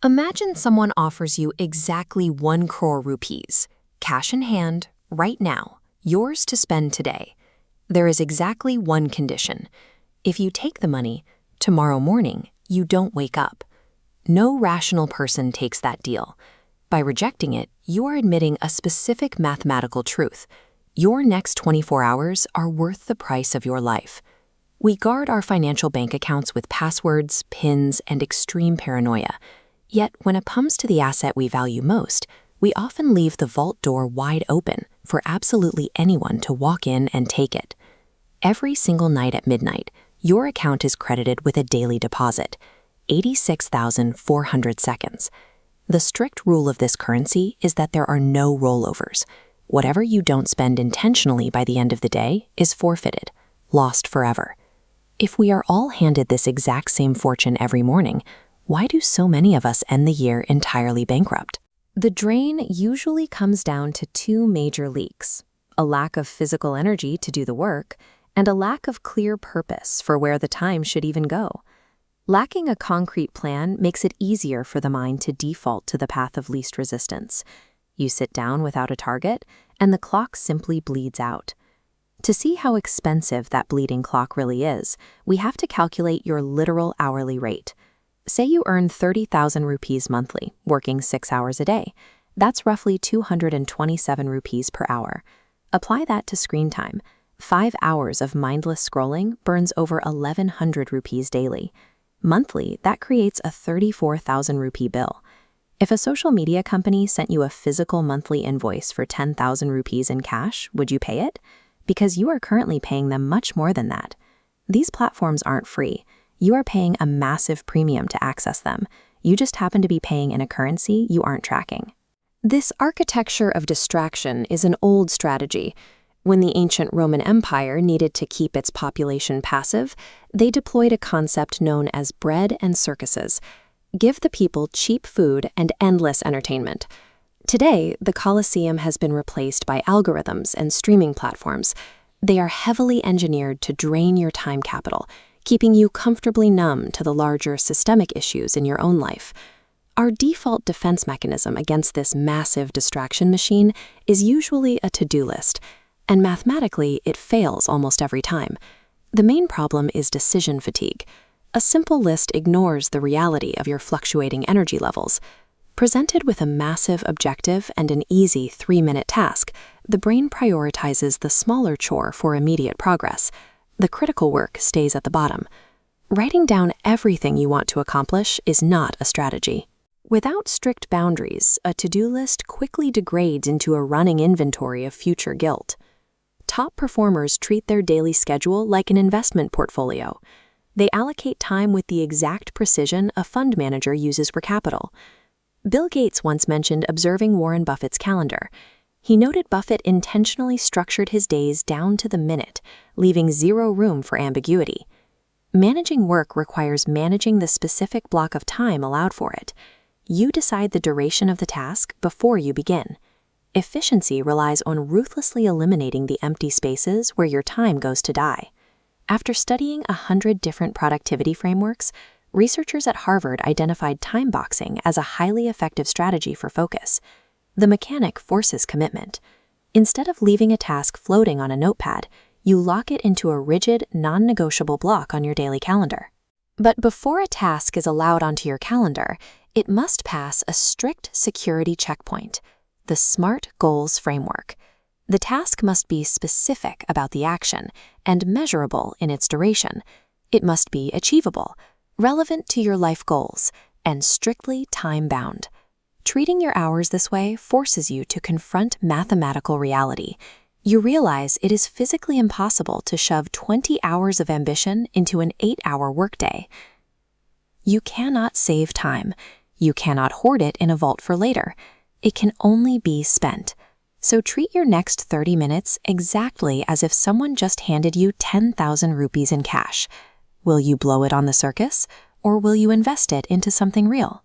Imagine someone offers you exactly 1 crore rupees, cash in hand, right now, yours to spend today. There is exactly one condition. If you take the money, tomorrow morning, you don't wake up. No rational person takes that deal. By rejecting it, you are admitting a specific mathematical truth. Your next 24 hours are worth the price of your life. We guard our financial bank accounts with passwords, PINs, and extreme paranoia. Yet, when it comes to the asset we value most, we often leave the vault door wide open for absolutely anyone to walk in and take it. Every single night at midnight, your account is credited with a daily deposit, 86,400 seconds. The strict rule of this currency is that there are no rollovers. Whatever you don't spend intentionally by the end of the day is forfeited, lost forever. If we are all handed this exact same fortune every morning, why do so many of us end the year entirely bankrupt? The drain usually comes down to 2 major leaks: a lack of physical energy to do the work, and a lack of clear purpose for where the time should even go. Lacking a concrete plan makes it easier for the mind to default to the path of least resistance. You sit down without a target, and the clock simply bleeds out. To see how expensive that bleeding clock really is, we have to calculate your literal hourly rate. Say you earn 30,000 rupees monthly, working 6 hours a day. That's roughly 227 rupees per hour. Apply that to screen time. 5 hours of mindless scrolling burns over 1,100 rupees daily. Monthly, that creates a 34,000 rupee bill. If a social media company sent you a physical monthly invoice for 10,000 rupees in cash, would you pay it? Because you are currently paying them much more than that. These platforms aren't free. You are paying a massive premium to access them. You just happen to be paying in a currency you aren't tracking. This architecture of distraction is an old strategy. When the ancient Roman Empire needed to keep its population passive, they deployed a concept known as bread and circuses. Give the people cheap food and endless entertainment. Today, the Colosseum has been replaced by algorithms and streaming platforms. They are heavily engineered to drain your time capital, keeping you comfortably numb to the larger systemic issues in your own life. Our default defense mechanism against this massive distraction machine is usually a to-do list, and mathematically, it fails almost every time. The main problem is decision fatigue. A simple list ignores the reality of your fluctuating energy levels. Presented with a massive objective and an easy 3-minute task, the brain prioritizes the smaller chore for immediate progress. The critical work stays at the bottom. Writing down everything you want to accomplish is not a strategy. Without strict boundaries, a to-do list quickly degrades into a running inventory of future guilt. Top performers treat their daily schedule like an investment portfolio. They allocate time with the exact precision a fund manager uses for capital. Bill Gates once mentioned observing Warren Buffett's calendar. He noted Buffett intentionally structured his days down to the minute, leaving zero room for ambiguity. Managing work requires managing the specific block of time allowed for it. You decide the duration of the task before you begin. Efficiency relies on ruthlessly eliminating the empty spaces where your time goes to die. After studying 100 different productivity frameworks, researchers at Harvard identified time boxing as a highly effective strategy for focus. The mechanic forces commitment. Instead of leaving a task floating on a notepad, you lock it into a rigid, non-negotiable block on your daily calendar. But before a task is allowed onto your calendar, it must pass a strict security checkpoint, the SMART Goals framework. The task must be specific about the action and measurable in its duration. It must be achievable, relevant to your life goals, and strictly time-bound. Treating your hours this way forces you to confront mathematical reality. You realize it is physically impossible to shove 20 hours of ambition into an 8-hour workday. You cannot save time. You cannot hoard it in a vault for later. It can only be spent. So treat your next 30 minutes exactly as if someone just handed you 10,000 rupees in cash. Will you blow it on the circus, or will you invest it into something real?